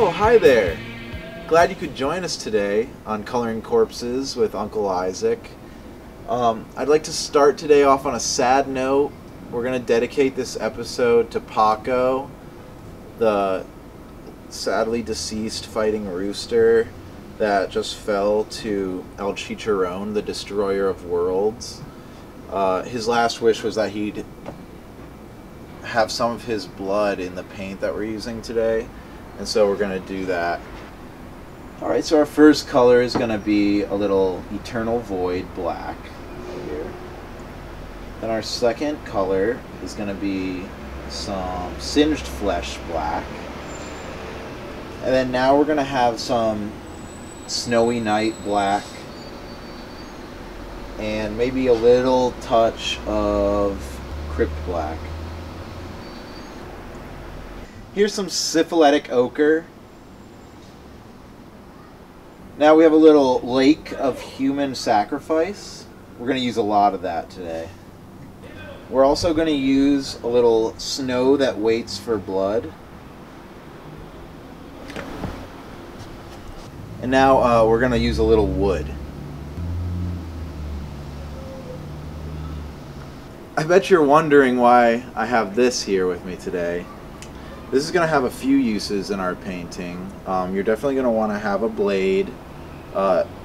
Oh, hi there! Glad you could join us today on Coloring Corpses with Uncle Isaac. I'd like to start today off on a sad note. We're going to dedicate this episode to Paco, the sadly deceased fighting rooster that just fell to El Chicharron, the destroyer of worlds. His last wish was that he'd have some of his blood in the paint that we're using today, and so we're going to do that. Alright, so our first color is going to be a little Eternal Void black right here. Then our second color is going to be some Singed Flesh black. And then now we're going to have some Snowy Night black and maybe a little touch of Crypt black. Here's some Syphilitic Ochre. Now we have a little Lake of Human Sacrifice. We're going to use a lot of that today. We're also going to use a little Snow That Waits for Blood. And now we're going to use a little wood. I bet you're wondering why I have this here with me today. This is going to have a few uses in our painting. You're definitely going to want to have a blade.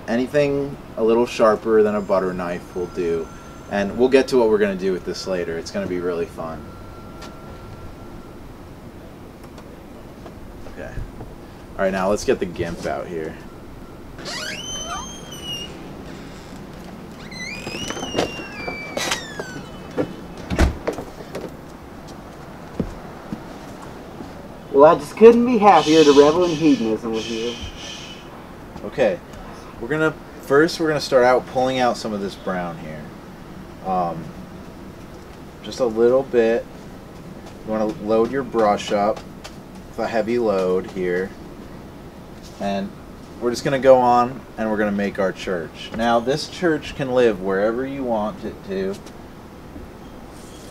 Anything a little sharper than a butter knife will do. And we'll get to what we're going to do with this later. It's going to be really fun. Okay. Alright, now let's get the GIMP out here. Well, I just couldn't be happier to revel in hedonism with you. Okay, we're gonna start out pulling out some of this brown here. Just a little bit. You want to load your brush up with a heavy load here, and we're just gonna go on and we're gonna make our church. Now, this church can live wherever you want it to.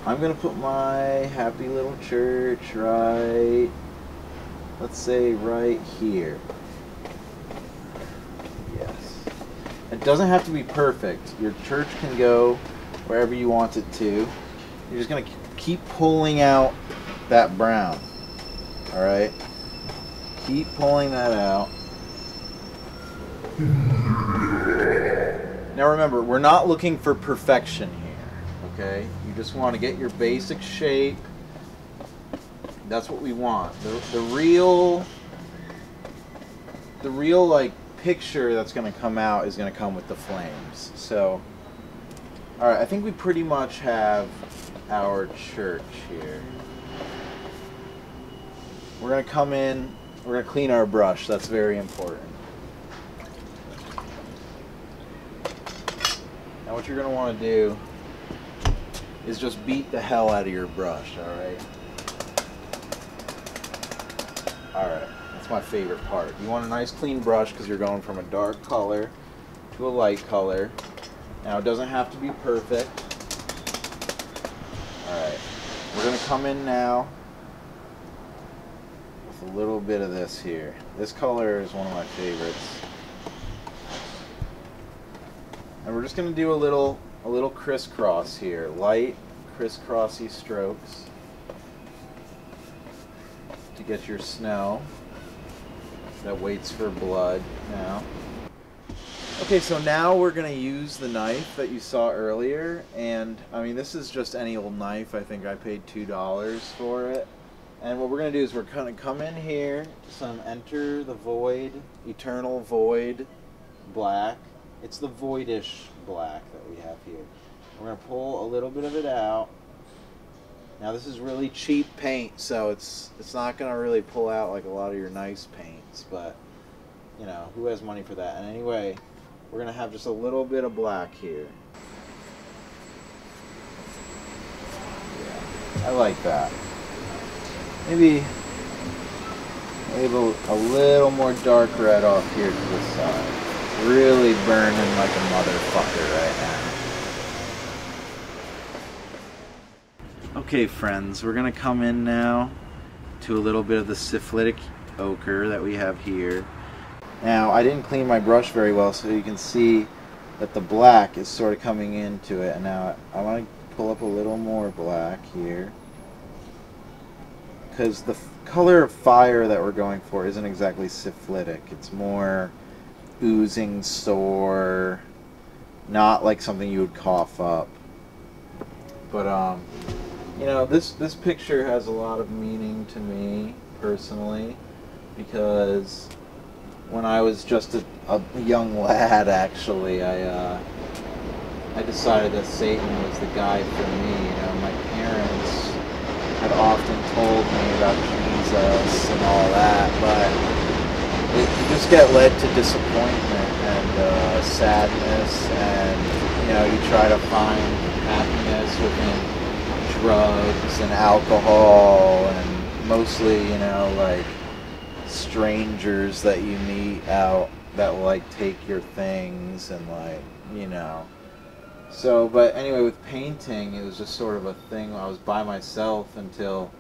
I'm gonna put my happy little church right, let's say right here. Yes. It doesn't have to be perfect. Your church can go wherever you want it to. You're just going to keep pulling out that brown. Alright? Keep pulling that out. Now remember, we're not looking for perfection here. Okay? You just want to get your basic shape. That's what we want. The real like picture that's going to come out is going to come with the flames. So, all right, I think we pretty much have our church here. We're going to come in, we're going to clean our brush. That's very important. Now what you're going to want to do is just beat the hell out of your brush, all right? Alright, that's my favorite part. You want a nice clean brush because you're going from a dark color to a light color. Now, it doesn't have to be perfect. Alright, we're going to come in now with a little bit of this here. This color is one of my favorites. And we're just going to do a little crisscross here. Light, crisscrossy strokes to get your snow that waits for blood now. Okay, so now we're going to use the knife that you saw earlier, and I mean, this is just any old knife. I think I paid $2 for it. And what we're going to do is we're going to come in here, some Enter the Void, Eternal Void black. It's the voidish black that we have here. We're going to pull a little bit of it out. Now this is really cheap paint, so it's not going to really pull out like a lot of your nice paints, but you know, who has money for that? And anyway, we're going to have just a little bit of black here. Yeah, I like that. Maybe a little more dark red off here to the side. Really burning like a motherfucker right now. Okay, friends, we're going to come in now to a little bit of the syphilitic ochre that we have here. Now, I didn't clean my brush very well, so you can see that the black is sort of coming into it. And now I want to pull up a little more black here, because the color of fire that we're going for isn't exactly syphilitic. It's more oozing sore, not like something you would cough up. But you know, this picture has a lot of meaning to me personally, because when I was just a young lad, actually, I decided that Satan was the guy for me. You know, my parents had often told me about Jesus and all that, but you just get led to disappointment and sadness, and you know, you try to find happiness within drugs and alcohol, and mostly, you know, like strangers that you meet out that will like take your things and like, you know. So, but anyway, with painting, it was just sort of a thing. I was by myself until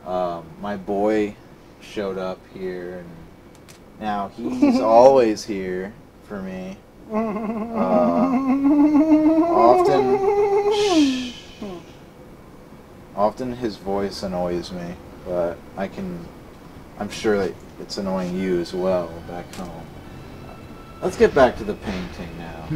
my boy showed up here, and now he's always here for me. Often his voice annoys me, but I'm sure that it's annoying you as well back home. Let's get back to the painting now.